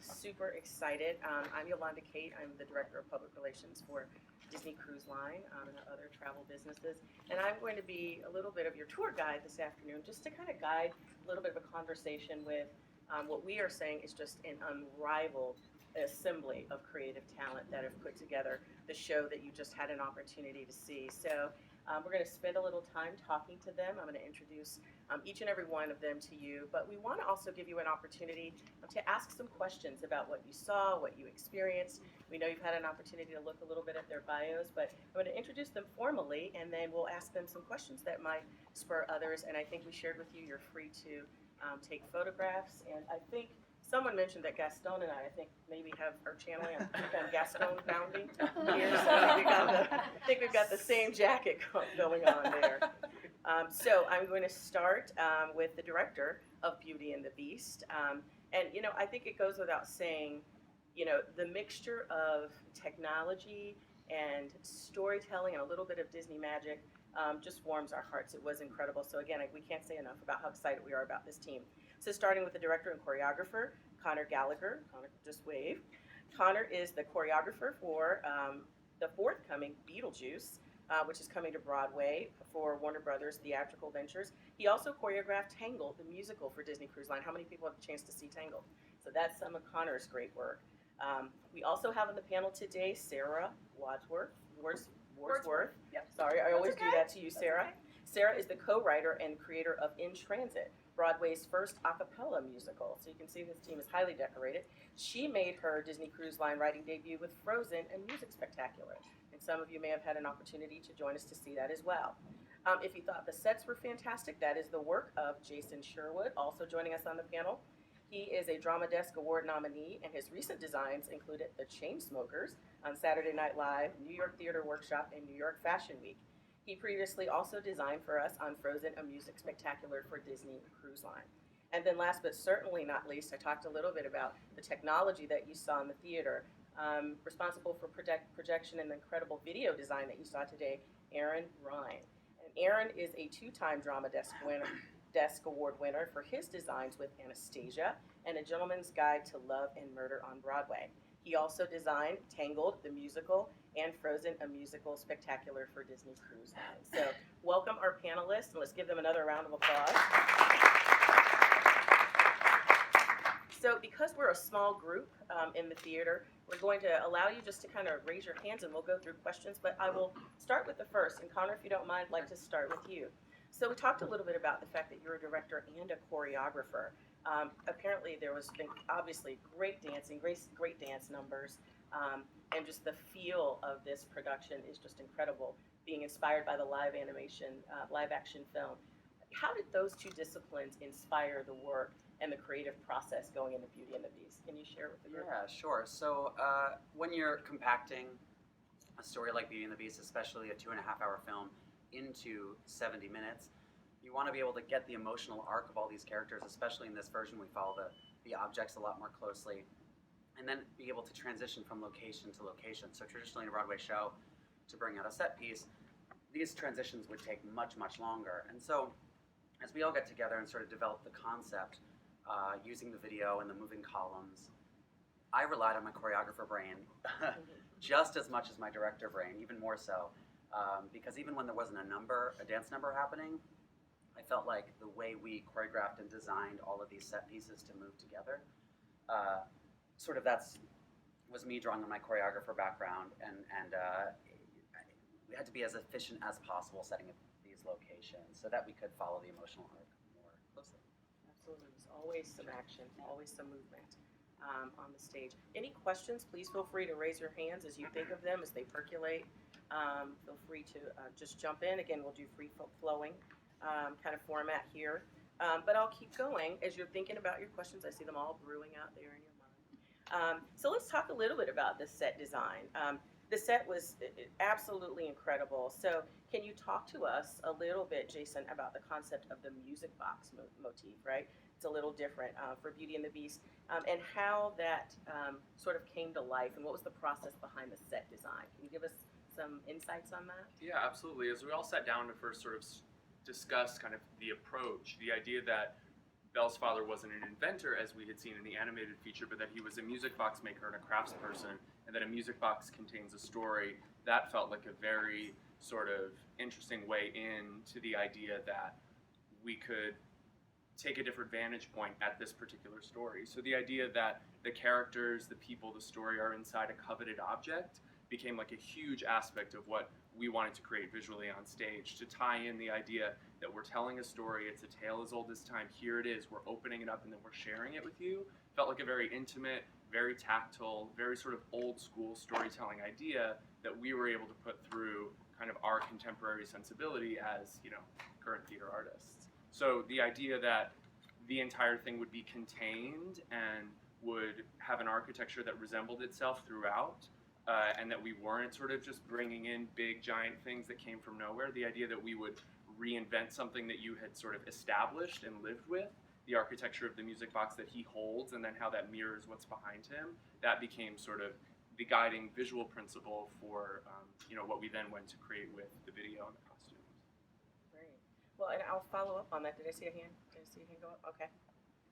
super excited. I'm Yolanda Kate. I'm the Director of Public Relations for Disney Cruise Line and other travel businesses. And I'm going to be a little bit of your tour guide this afternoon, just to kind of guide a little bit of a conversation with what we are saying is just an unrivaled assembly of creative talent that have put together the show that you just had an opportunity to see. So we're going to spend a little time talking to them. I'm going to introduce each and every one of them to you, but we want to also give you an opportunity to ask some questions about what you saw, what you experienced. We know you've had an opportunity to look a little bit at their bios, but I'm going to introduce them formally, and then we'll ask them some questions that might spur others. And I think we shared with you, you're free to take photographs, and I think someone mentioned that Gaston and I think, maybe have our channeling. I think I'm Gaston bounding here, so I think we've got the same jacket going on there. So I'm going to start with the director of Beauty and the Beast. And, you know, I think it goes without saying, you know, the mixture of technology and storytelling and a little bit of Disney magic just warms our hearts. It was incredible. So again, we can't say enough about how excited we are about this team. So starting with the director and choreographer, Connor Gallagher. Connor, just wave. Connor is the choreographer for the forthcoming Beetlejuice, which is coming to Broadway for Warner Brothers Theatrical Ventures. He also choreographed Tangled, the musical for Disney Cruise Line. How many people have a chance to see Tangled? So that's some of Connor's great work. We also have on the panel today Sarah Wadsworth. Yep. Sorry, I always do that to you, Sarah. Okay. Sarah is the co-writer and creator of In Transit, Broadway's first a cappella musical. So you can see this team is highly decorated. She made her Disney Cruise Line writing debut with Frozen and Music Spectacular. And some of you may have had an opportunity to join us to see that as well. If you thought the sets were fantastic, that is the work of Jason Sherwood, also joining us on the panel. He is a Drama Desk Award nominee, and his recent designs included The Chainsmokers on Saturday Night Live, New York Theater Workshop, and New York Fashion Week. He previously also designed for us on Frozen, a music spectacular for Disney Cruise Line. And then last but certainly not least, I talked a little bit about the technology that you saw in the theater. Responsible for projection and the incredible video design that you saw today, Aaron Ryan. And Aaron is a two-time Drama Desk Award winner for his designs with Anastasia and A Gentleman's Guide to Love and Murder on Broadway. He also designed Tangled, the musical, and Frozen, a musical spectacular for Disney Cruise Line. So welcome our panelists, and let's give them another round of applause. So because we're a small group in the theater, we're going to allow you just to kind of raise your hands, and we'll go through questions, but I will start with the first. And Connor, if you don't mind, I'd like to start with you. So we talked a little bit about the fact that you're a director and a choreographer. Apparently there was been obviously great dancing, great dance numbers, and just the feel of this production is just incredible, being inspired by the live action film. How did those two disciplines inspire the work and the creative process going into Beauty and the Beast? Can you share with the group? Yeah, sure. So when you're compacting a story like Beauty and the Beast, especially a 2.5-hour film, into 70 minutes, you want to be able to get the emotional arc of all these characters, especially in this version. We follow the objects a lot more closely, and then be able to transition from location to location. So traditionally in a Broadway show, to bring out a set piece, these transitions would take much, much longer. And so as we all get together and sort of develop the concept, using the video and the moving columns, I relied on my choreographer brain just as much as my director brain, even more so. Because even when there wasn't a dance number happening, I felt like the way we choreographed and designed all of these set pieces to move together, sort of was me drawing on my choreographer background, and we had to be as efficient as possible setting up these locations so that we could follow the emotional arc more closely. Absolutely. There's always some action, always some movement on the stage. Any questions, please feel free to raise your hands as you think of them, as they percolate. Feel free to just jump in. Again, we'll do free-flowing kind of format here. But I'll keep going as you're thinking about your questions. I see them all brewing out there in your mind. So let's talk a little bit about the set design. The set was absolutely incredible. So can you talk to us a little bit, Jason, about the concept of the music box motif, right? It's a little different for Beauty and the Beast, and how that sort of came to life, and what was the process behind the set design? Can you give us some insights on that? Yeah, absolutely. As we all sat down to first sort of discuss kind of the approach, the idea that Belle's father wasn't an inventor, as we had seen in the animated feature, but that he was a music box maker and a craftsperson, and that a music box contains a story. That felt like a very sort of interesting way into the idea that we could take a different vantage point at this particular story. So the idea that the characters, the people, the story are inside a coveted object became like a huge aspect of what we wanted to create visually on stage, to tie in the idea that we're telling a story, it's a tale as old as time, here it is, we're opening it up and then we're sharing it with you. Felt like a very intimate, very tactile, very sort of old school storytelling idea that we were able to put through kind of our contemporary sensibility as, you know, current theater artists. So the idea that the entire thing would be contained and would have an architecture that resembled itself throughout, and that we weren't sort of just bringing in big giant things that came from nowhere. The idea that we would reinvent something that you had sort of established and lived with, the architecture of the music box that he holds, and then how that mirrors what's behind him, that became sort of the guiding visual principle for you know, what we then went to create with the video and the costumes. Great. Well, and I'll follow up on that. Did I see a hand? Did I see a hand go up? Okay.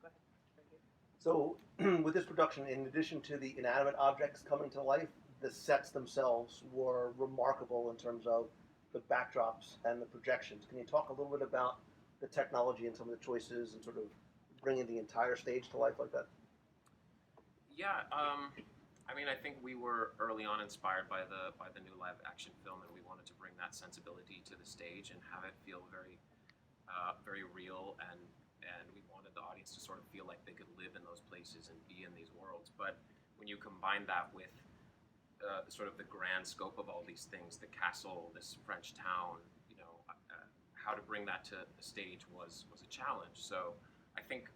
Go ahead. Thank you. So with this production, in addition to the inanimate objects coming to life, the sets themselves were remarkable in terms of the backdrops and the projections. Can you talk a little bit about the technology and some of the choices and sort of bringing the entire stage to life like that? Yeah, I mean, I think we were early on inspired by the new live action film, and we wanted to bring that sensibility to the stage and have it feel very very real, and we wanted the audience to sort of feel like they could live in those places and be in these worlds. But when you combine that with sort of the grand scope of all these things, the castle, this French town, you know, how to bring that to the stage was a challenge. So I think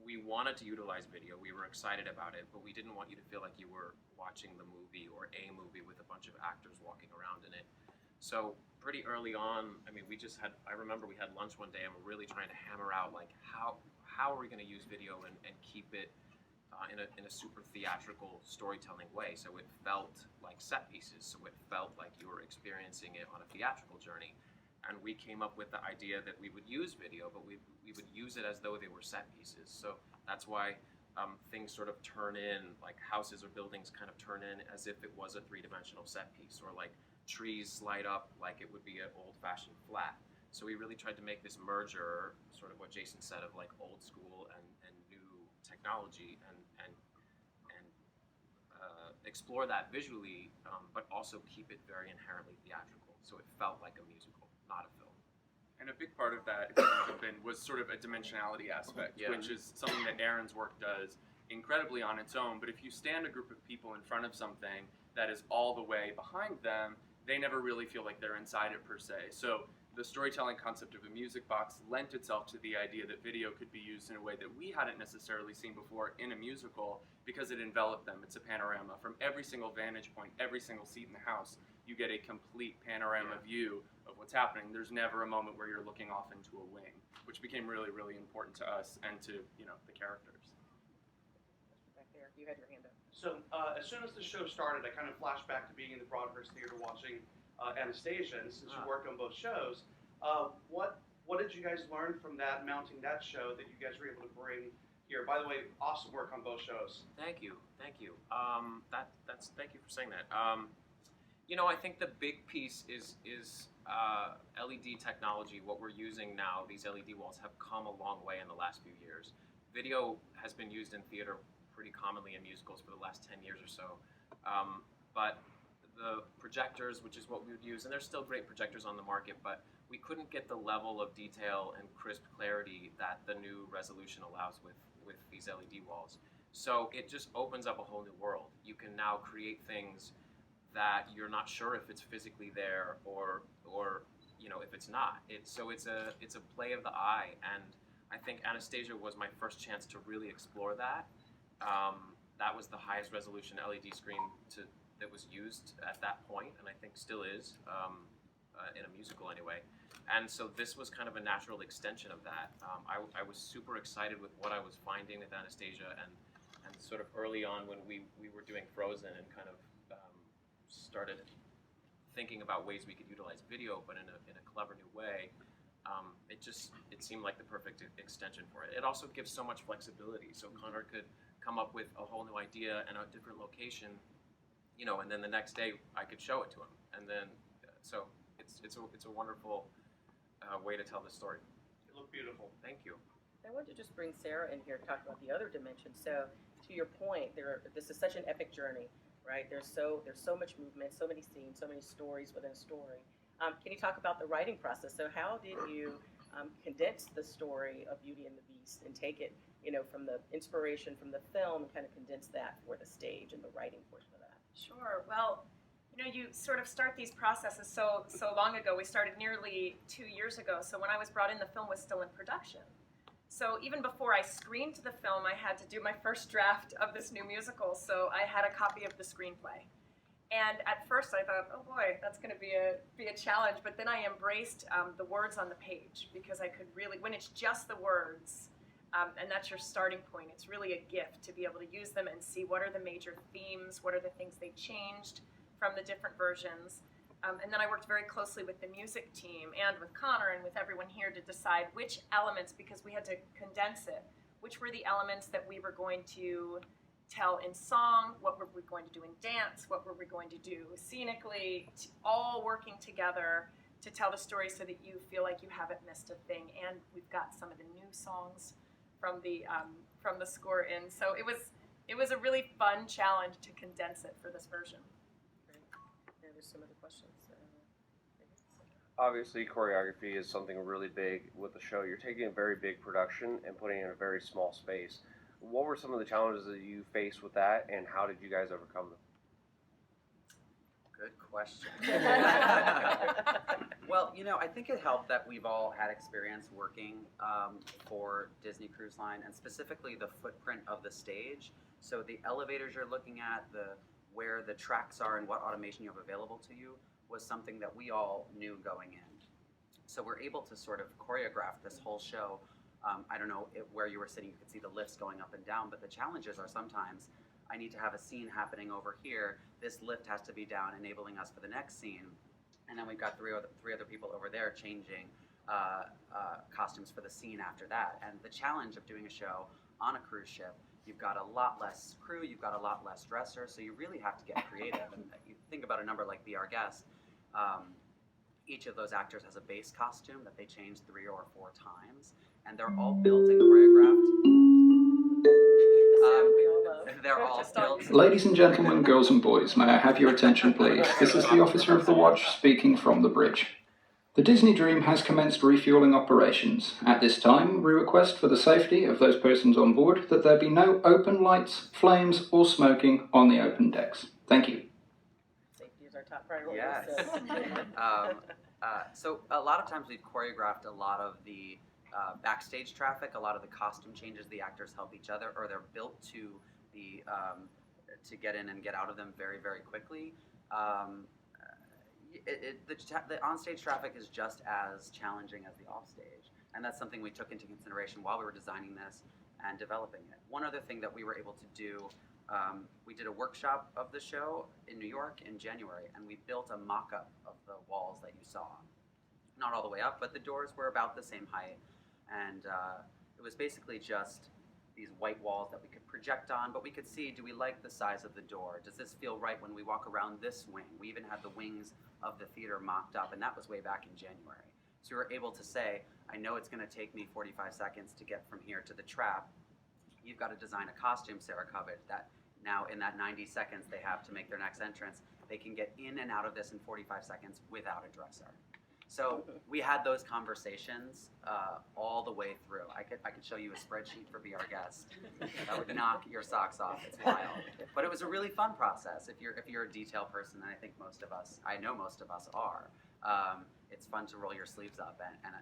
we wanted to utilize video. We were excited about it, but we didn't want you to feel like you were watching the movie or a movie with a bunch of actors walking around in it. So pretty early on, I mean, I remember we had lunch one day and we're really trying to hammer out like how are we going to use video and keep it in a super theatrical storytelling way, so it felt like set pieces, so it felt like you were experiencing it on a theatrical journey. And we came up with the idea that we would use video, but we would use it as though they were set pieces. So that's why things sort of turn in, like houses or buildings kind of turn in as if it was a three-dimensional set piece, or like trees slide up like it would be an old-fashioned flat. So we really tried to make this merger, sort of what Jason said, of like old school and new technology, and explore that visually, but also keep it very inherently theatrical. So it felt like a musical, not a film. And a big part of that, if you can jump in, was sort of a dimensionality aspect, Yeah. which is something that Aaron's work does incredibly on its own. But if you stand a group of people in front of something that is all the way behind them, they never really feel like they're inside it per se. So the storytelling concept of a music box lent itself to the idea that video could be used in a way that we hadn't necessarily seen before in a musical, because it enveloped them. It's a panorama. From every single vantage point, every single seat in the house, you get a complete panorama view of what's happening. There's never a moment where you're looking off into a wing, which became really, really important to us and to, you know, the characters. Back there. You had your hand up. So as soon as the show started, I kind of flashed back to being in the Broadhurst Theater watching Anastasia, and since you worked on both shows, what did you guys learn from that, mounting that show, that you guys were able to bring here? By the way, awesome work on both shows. Thank you. Thank you for saying that. You know, I think the big piece is LED technology. What we're using now, these LED walls have come a long way in the last few years. Video has been used in theater pretty commonly in musicals for the last 10 years or so. But the projectors, which is what we would use, and there's still great projectors on the market, but we couldn't get the level of detail and crisp clarity that the new resolution allows with these LED walls. So it just opens up a whole new world. You can now create things that you're not sure if it's physically there or you know, if it's not. It's a play of the eye, and I think Anastasia was my first chance to really explore that. That was the highest resolution LED screen that was used at that point, and I think still is in a musical anyway. And so this was kind of a natural extension of that. I was super excited with what I was finding with Anastasia, and sort of early on when we were doing Frozen and kind of started thinking about ways we could utilize video, but in a clever new way. it seemed like the perfect extension for it. It also gives so much flexibility. So Connor could come up with a whole new idea and a different location, and then the next day I could show it to him. And then, so it's a wonderful way to tell the story. It looked beautiful. Thank you. I wanted to just bring Sarah in here to talk about the other dimension. So, to your point, this is such an epic journey, right? There's so much movement, so many scenes, so many stories within a story. Can you talk about the writing process? So, how did you condense the story of Beauty and the Beast and take it, from the inspiration from the film and kind of condense that for the stage and the writing portion of that? Sure. Well, you sort of start these processes so long ago. We started nearly 2 years ago. So when I was brought in, the film was still in production. So even before I screened the film, I had to do my first draft of this new musical. So I had a copy of the screenplay. And at first I thought, oh boy, that's going to be a challenge. But then I embraced the words on the page, because I could really, when it's just the words, and that's your starting point, it's really a gift to be able to use them and see what are the major themes, what are the things they changed from the different versions. And then I worked very closely with the music team and with Connor and with everyone here to decide which elements, because we had to condense it, which were the elements that we were going to tell in song, what were we going to do in dance, what were we going to do scenically, all working together to tell the story so that you feel like you haven't missed a thing. And we've got some of the new songs from the score in. So it was a really fun challenge to condense it for this version. Great. Yeah, there's some other questions. Obviously, choreography is something really big with the show. You're taking a very big production and putting it in a very small space. What were some of the challenges that you faced with that, and how did you guys overcome them? Good question. Well, I think it helped that we've all had experience working for Disney Cruise Line, and specifically the footprint of the stage. So the elevators you're looking at, where the tracks are and what automation you have available to you was something that we all knew going in. So we're able to sort of choreograph this whole show. I don't know where you were sitting, you could see the lifts going up and down, but the challenges are sometimes I need to have a scene happening over here. This lift has to be down, enabling us for the next scene. And then we've got three other people over there changing costumes for the scene after that. And the challenge of doing a show on a cruise ship, you've got a lot less crew, you've got a lot less dressers, so you really have to get creative. And you think about a number like Be Our Guest, each of those actors has a base costume that they change 3 or 4 times, and they're all built and choreographed. They're all built. Ladies and gentlemen, girls and boys, may I have your attention, please? This is the officer of the watch speaking from the bridge. The Disney Dream has commenced refueling operations. At this time, we request for the safety of those persons on board that there be no open lights, flames, or smoking on the open decks. Thank you. Safety is our top priority. Yes. So a lot of times we've choreographed a lot of the backstage traffic, a lot of the costume changes. The actors help each other, or they're built to get in and get out of them very, very quickly. The onstage traffic is just as challenging as the offstage, and that's something we took into consideration while we were designing this and developing it. One other thing that we were able to do, we did a workshop of the show in New York in January, and we built a mock-up of the walls that you saw. Not all the way up, but the doors were about the same height, and it was basically just these white walls that we could project on, but we could see, do we like the size of the door? Does this feel right when we walk around this wing? We even had the wings of the theater mocked up, and that was way back in January. So we were able to say, I know it's gonna take me 45 seconds to get from here to the trap. You've got to design a costume, Sarah covered, that now in that 90 seconds they have to make their next entrance, they can get in and out of this in 45 seconds without a dresser. So we had those conversations all the way through. I could show you a spreadsheet for Be Our Guest. That would knock your socks off. It's wild. But it was a really fun process. If you're a detail person, and I think I know most of us are, it's fun to roll your sleeves up and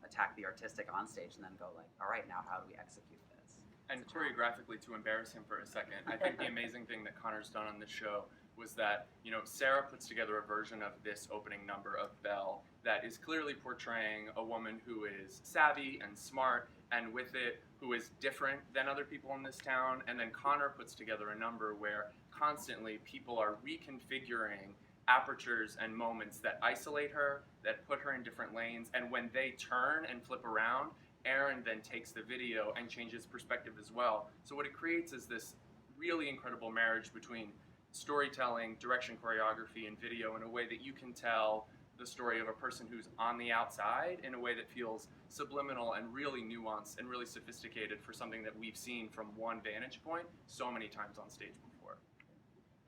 attack the artistic on stage and then go like, all right, now how do we execute this? And choreographically, to embarrass him for a second, I think the amazing thing that Connor's done on this show was that, Sarah puts together a version of this opening number of Belle that is clearly portraying a woman who is savvy and smart, and with it, who is different than other people in this town. And then Connor puts together a number where constantly people are reconfiguring apertures and moments that isolate her, that put her in different lanes, and when they turn and flip around, Aaron then takes the video and changes perspective as well. So what it creates is this really incredible marriage between storytelling, direction, choreography, and video in a way that you can tell the story of a person who's on the outside in a way that feels subliminal and really nuanced and really sophisticated for something that we've seen from one vantage point so many times on stage before.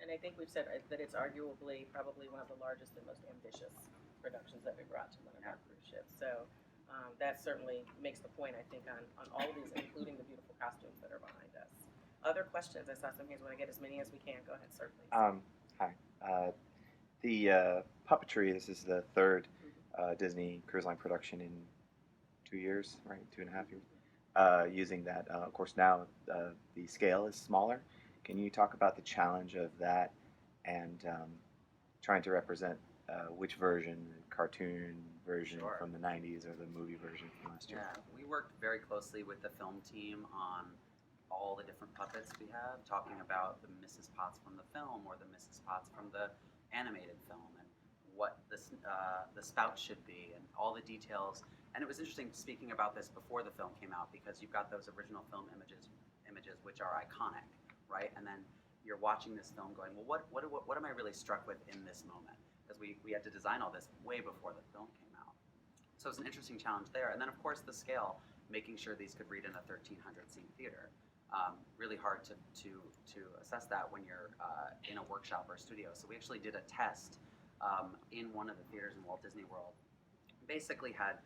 And I think we've said that it's arguably probably one of the largest and most ambitious productions that we brought to one of our cruise ships. So that certainly makes the point, I think, on all of these, including the beautiful costumes that are behind us. Other questions? I saw some hands. Want to get as many as we can. Go ahead, sir, please. Hi. The Puppetry, this is the third Disney Cruise Line production in 2 years, right? 2.5 years. Using that, of course, now the scale is smaller. Can you talk about the challenge of that and trying to represent which version, the cartoon version Sure. from the 90s or the movie version from last year? Yeah, we worked very closely with the film team on all the different puppets we have, talking about the Mrs. Potts from the film or the Mrs. Potts from the animated film, and what the spout should be, and all the details. And it was interesting speaking about this before the film came out, because you've got those original film images which are iconic, right? And then you're watching this film going, well, what am I really struck with in this moment? Because we had to design all this way before the film came out. So it's an interesting challenge there. And then, of course, the scale, making sure these could read in a 1,300-seat theater. Really hard to assess that when you're in a workshop or a studio. So we actually did a test in one of the theaters in Walt Disney World. Basically had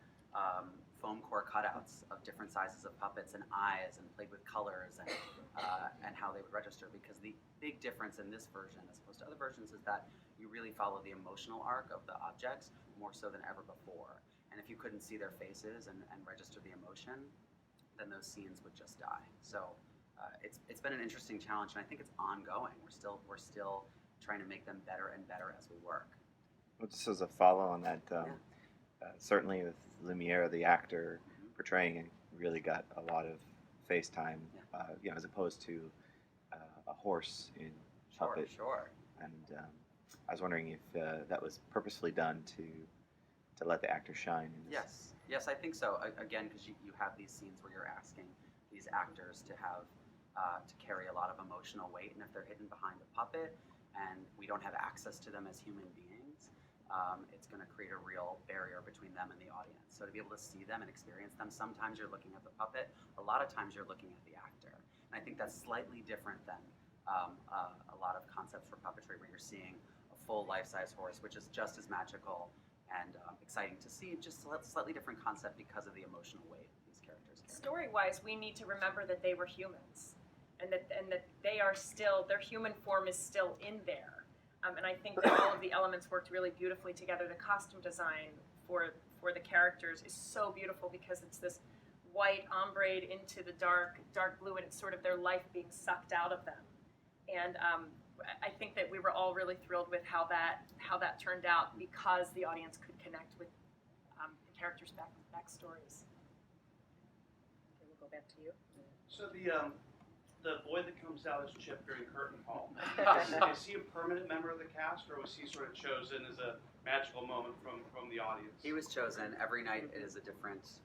foam core cutouts of different sizes of puppets and eyes, and played with colors and how they would register. Because the big difference in this version, as opposed to other versions, is that you really follow the emotional arc of the objects more so than ever before. And if you couldn't see their faces and register the emotion, then those scenes would just die. So it's been an interesting challenge, and I think it's ongoing. We're still trying to make them better and better as we work. Well, just as a follow on that, certainly with Lumiere, the actor portraying it, really got a lot of face time, as opposed to a horse in puppet. Sure. And I was wondering if that was purposefully done to let the actor shine. In this. Yes, I think so. Again, because you have these scenes where you're asking these actors to have to carry a lot of emotional weight, and if they're hidden behind a puppet and we don't have access to them as human beings, it's going to create a real barrier between them and the audience. So to be able to see them and experience them, sometimes you're looking at the puppet, a lot of times you're looking at the actor. And I think that's slightly different than a lot of concepts for puppetry, where you're seeing a full life-size horse, which is just as magical and exciting to see, just slightly different concept because of the emotional weight these characters carry. Story-wise, we need to remember that they were humans, and that they are still, their human form is still in there. And I think that all of the elements worked really beautifully together. The costume design for the characters is so beautiful, because it's this white ombre into the dark blue, and it's sort of their life being sucked out of them. And I think that we were all really thrilled with how that turned out, because the audience could connect with the characters' backstories. Okay, we'll go back to you. So the boy that comes out as Chip during curtain call, is he a permanent member of the cast, or was he sort of chosen as a magical moment from the audience? He was chosen. Every night it is a different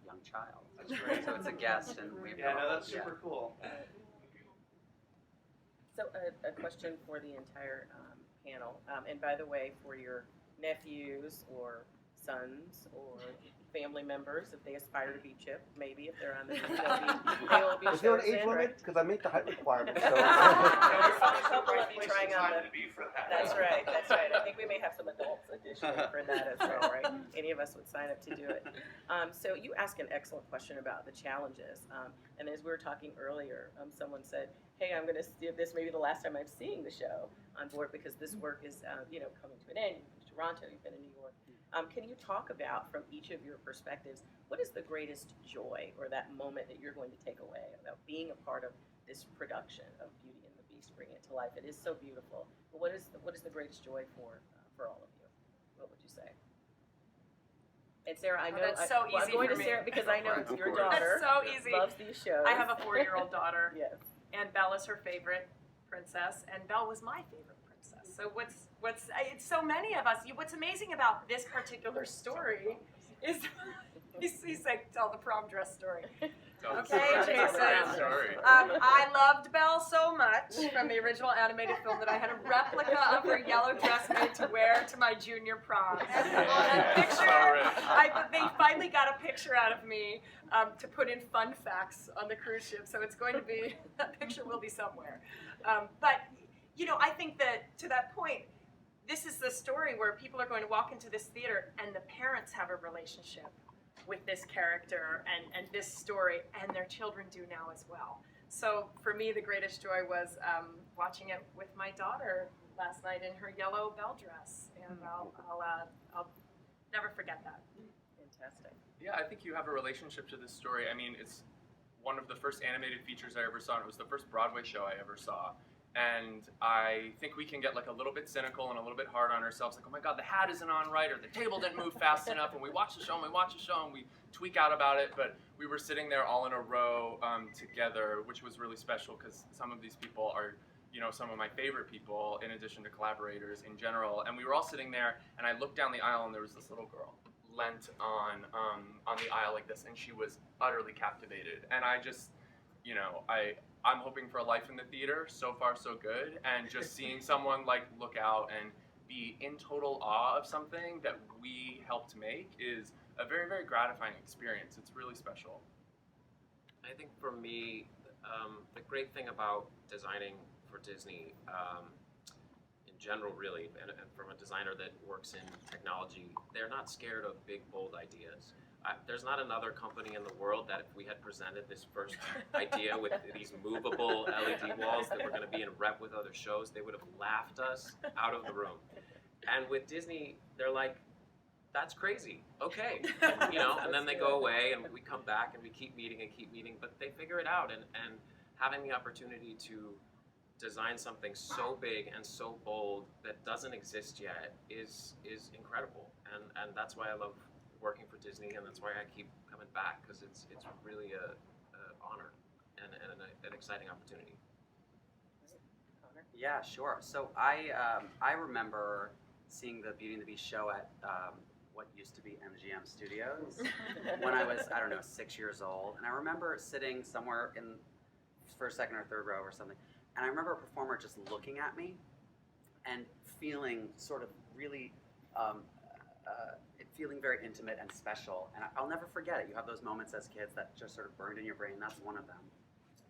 young child. That's great. So it's a guest, and we've That's super cool. So a question for the entire panel, and by the way, for your nephews or sons or family members, if they aspire to be Chip, maybe if they're on the team, they will be Is there an chosen, age right? limit? Because I meet the height requirement. So. There's a couple of you Place trying and on time the. to be for that. That's right. I think we may have some adults additionally for that as well, right? Any of us would sign up to do it. So you asked an excellent question about the challenges. And as we were talking earlier, someone said, hey, I'm going to see if this may be the last time I'm seeing the show on board, because this work is, coming to an end. You've been to Toronto, you've been in New York. Can you talk about, from each of your perspectives, what is the greatest joy or that moment that you're going to take away about being a part of this production of Beauty and the Beast, bringing it to life? It is so beautiful. But what is the greatest joy for all of you? What would you say? And Sarah, I know that's so I'm easy going for to me. Sarah because I know it's Of your course. daughter. That's so easy. Loves these shows. I have a 4-year-old daughter, Yes. and Bella's her favorite princess, and Belle was my favorite princess. obsessed. So it's so many of us. What's amazing about this particular story is he's like, tell the prom dress story. Okay, Jason. Sorry. I loved Belle so much from the original animated film that I had a replica of her yellow dress made to wear to my junior prom. They finally got a picture out of me to put in fun facts on the cruise ship, so it's going to be, that picture will be somewhere. But, I think that to that point, this is the story where people are going to walk into this theater and the parents have a relationship with this character and this story, and their children do now as well. So for me, the greatest joy was watching it with my daughter last night in her yellow Belle dress, and I'll never forget that. Fantastic. Yeah, I think you have a relationship to this story. I mean, it's one of the first animated features I ever saw, and it was the first Broadway show I ever saw. And I think we can get like a little bit cynical and a little bit hard on ourselves, like, oh my God, the hat isn't on right, or the table didn't move fast enough, and we watch the show and we tweak out about it. But we were sitting there all in a row together, which was really special because some of these people are, some of my favorite people in addition to collaborators in general. And we were all sitting there, and I looked down the aisle, and there was this little girl leant on the aisle like this, and she was utterly captivated. And I just, I'm hoping for a life in the theater. So far, so good. And just seeing someone like look out and be in total awe of something that we helped make is a very, very gratifying experience. It's really special. I think for me, the great thing about designing for Disney, in general really, and from a designer that works in technology, they're not scared of big, bold ideas. There's not another company in the world that if we had presented this first idea with these movable LED walls that were going to be in rep with other shows, they would have laughed us out of the room. And with Disney, they're like, that's crazy, okay. And then they go away and we come back and we keep meeting, but they figure it out. And having the opportunity to design something so big and so bold that doesn't exist yet is incredible. And that's why I love working for Disney, and that's why I keep coming back, because it's really a honor and an exciting opportunity. Connor? Yeah, sure. So I remember seeing the Beauty and the Beast show at what used to be MGM Studios when I was, 6 years old. And I remember sitting somewhere in first, second, or third row or something, and I remember a performer just looking at me and feeling sort of really feeling very intimate and special, and I'll never forget it. You have those moments as kids that just sort of burned in your brain. That's one of them.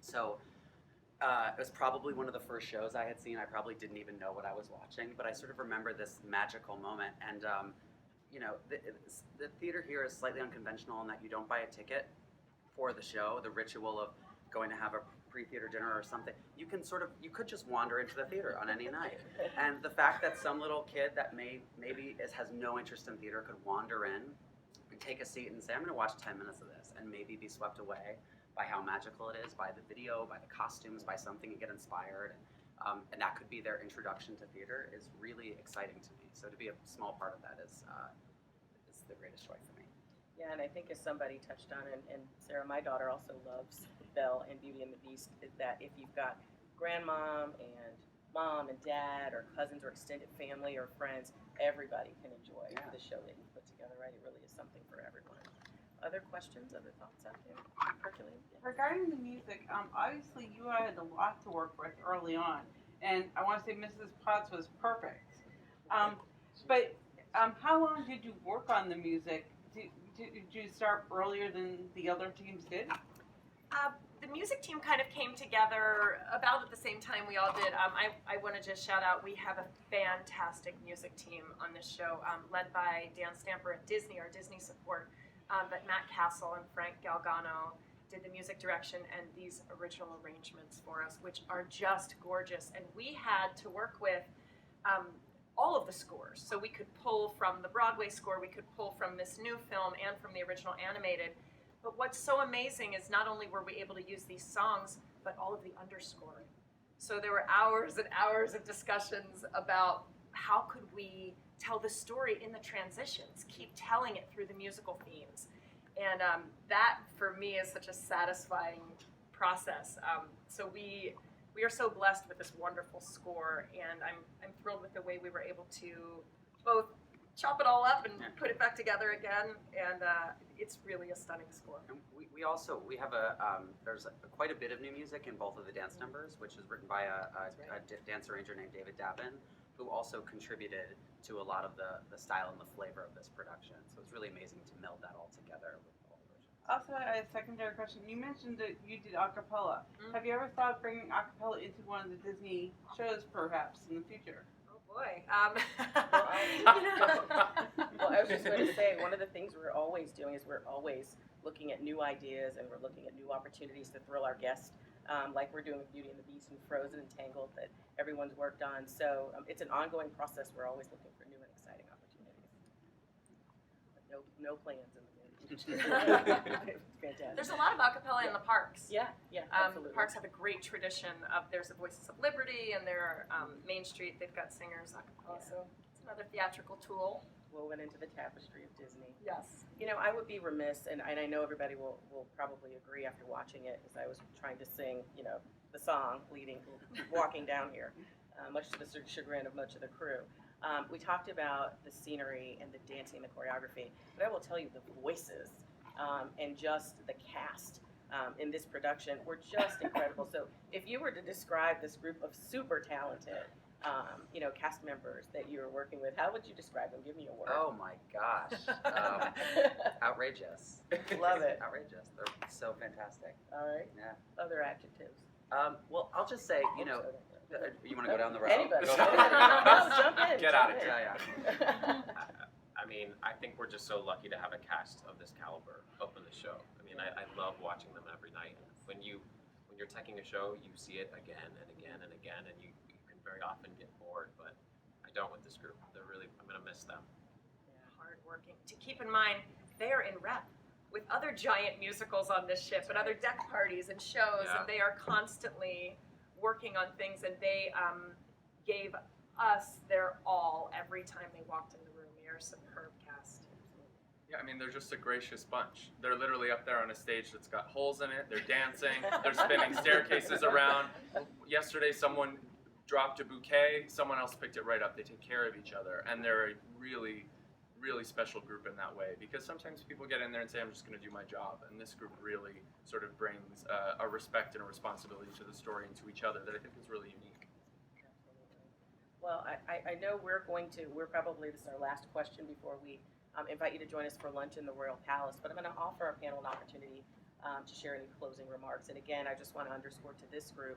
So it was probably one of the first shows I had seen. I probably didn't even know what I was watching, but I sort of remember this magical moment. And the theater here is slightly unconventional in that you don't buy a ticket for the show. The ritual of going to have a pre-theater dinner or something, you could just wander into the theater on any night. And the fact that some little kid that maybe has no interest in theater could wander in and take a seat and say, I'm going to watch 10 minutes of this, and maybe be swept away by how magical it is, by the video, by the costumes, by something, and get inspired. And that could be their introduction to theater is really exciting to me. So to be a small part of that is the greatest joy for me. Yeah, and I think as somebody touched on, and Sarah, my daughter also loves Belle and Beauty and the Beast, is that if you've got grandmom and mom and dad or cousins or extended family or friends, everybody can enjoy the show that you put together, right? It really is something for everyone. Other questions, other thoughts out there? Hercules? Yes. Regarding the music, obviously you had a lot to work with early on, and I want to say Mrs. Potts was perfect. But how long did you work on the music? Did you start earlier than the other teams did? The music team kind of came together about at the same time we all did. I want to just shout out, we have a fantastic music team on this show, led by Dan Stamper at Disney, our Disney support. But Matt Castle and Frank Galgano did the music direction and these original arrangements for us, which are just gorgeous. And we had to work with all of the scores. So we could pull from the Broadway score, we could pull from this new film and from the original animated. But what's so amazing is not only were we able to use these songs, but all of the underscoring. So there were hours and hours of discussions about how could we tell the story in the transitions, keep telling it through the musical themes. And that, for me, is such a satisfying process. So we we are so blessed with this wonderful score, and I'm thrilled with the way we were able to both chop it all up and put it back together again, and it's really a stunning score. And we have there's quite a bit of new music in both of the dance numbers, which is written by a dance arranger named David Dappin, who also contributed to a lot of the style and the flavor of this production. So it's really amazing to meld that all together with all the versions. Also, a secondary question. You mentioned that you did a cappella. Have you ever thought of bringing a cappella into one of the Disney shows, perhaps, in the future? Boy. Well, I was just going to say, one of the things we're always doing is we're always looking at new ideas, and we're looking at new opportunities to thrill our guests, like we're doing with Beauty and the Beast and Frozen and Tangled that everyone's worked on. So it's an ongoing process. We're always looking for new and exciting opportunities. But no plans in the future. Fantastic. There's a lot of acapella in the parks. Yeah, The absolutely. parks have a great tradition of, there's the Voices of Liberty, and their Main Street, they've got singers acapella, so it's another theatrical tool. Woven into the tapestry of Disney. Yes. You know, I would be remiss, and I know everybody will probably agree after watching it, as I was trying to sing, you know, the song walking down here, much to the chagrin of much of the crew. We talked about the scenery and the dancing and the choreography, but I will tell you the voices and just the cast in this production were just incredible. So if you were to describe this group of super talented cast members that you were working with, how would you describe them? Give me a word. Oh my gosh. Outrageous. Love it. Outrageous. They're so fantastic. All right. Yeah. Other adjectives. Well, I'll just say, you know, you want to go down the road? Anybody. Go No, jump in. Get jump out of in. here. I mean, I think we're just so lucky to have a cast of this caliber open the show. I mean, I love watching them every night. When you're teching a show, you see it again and again and again, and you can very often get bored. But I don't with this group. I'm gonna miss them. Hardworking. To keep in mind, they're in rep with other giant musicals on this ship and other deck parties and shows, and they are constantly working on things, and they gave us their all every time they walked in the room. They are a superb cast. Yeah, I mean, they're just a gracious bunch. They're literally up there on a stage that's got holes in it. They're dancing. They're spinning staircases around. Yesterday, someone dropped a bouquet. Someone else picked it right up. They take care of each other. And they're a really, really special group in that way. Because sometimes people get in there and say, I'm just going to do my job. And this group really sort of brings a respect and a responsibility to the story and to each other that I think is really unique. Well, I know we're probably, this is our last question before we invite you to join us for lunch in the Royal Palace, but I'm going to offer our panel an opportunity to share any closing remarks. And again, I just want to underscore to this group,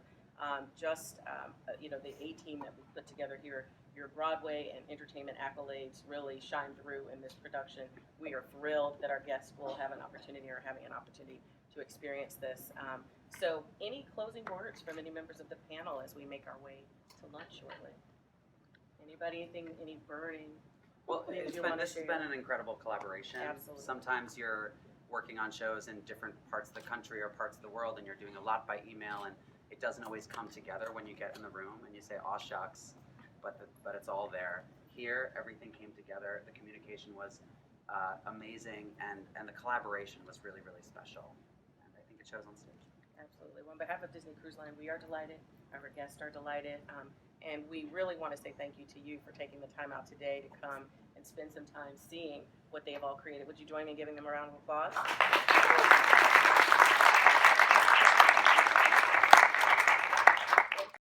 the A-team that we put together here, your Broadway and entertainment accolades really shine through in this production. We are thrilled that our guests will have an opportunity or having an opportunity to experience this. So any closing words from any members of the panel as we make our way to lunch shortly? Anybody, any burning? Well, things this you wanna has share? been an incredible collaboration. Absolutely. Sometimes you're working on shows in different parts of the country or parts of the world, and you're doing a lot by email, and it doesn't always come together when you get in the room and you say, "Aw shucks," but it's all there. Here, everything came together. The communication was amazing, and the collaboration was really, really special. And I think it shows on stage. Absolutely. Well, on behalf of Disney Cruise Line, we are delighted. Our guests are delighted. And we really want to say thank you to you for taking the time out today to come and spend some time seeing what they have all created. Would you join me in giving them a round of applause?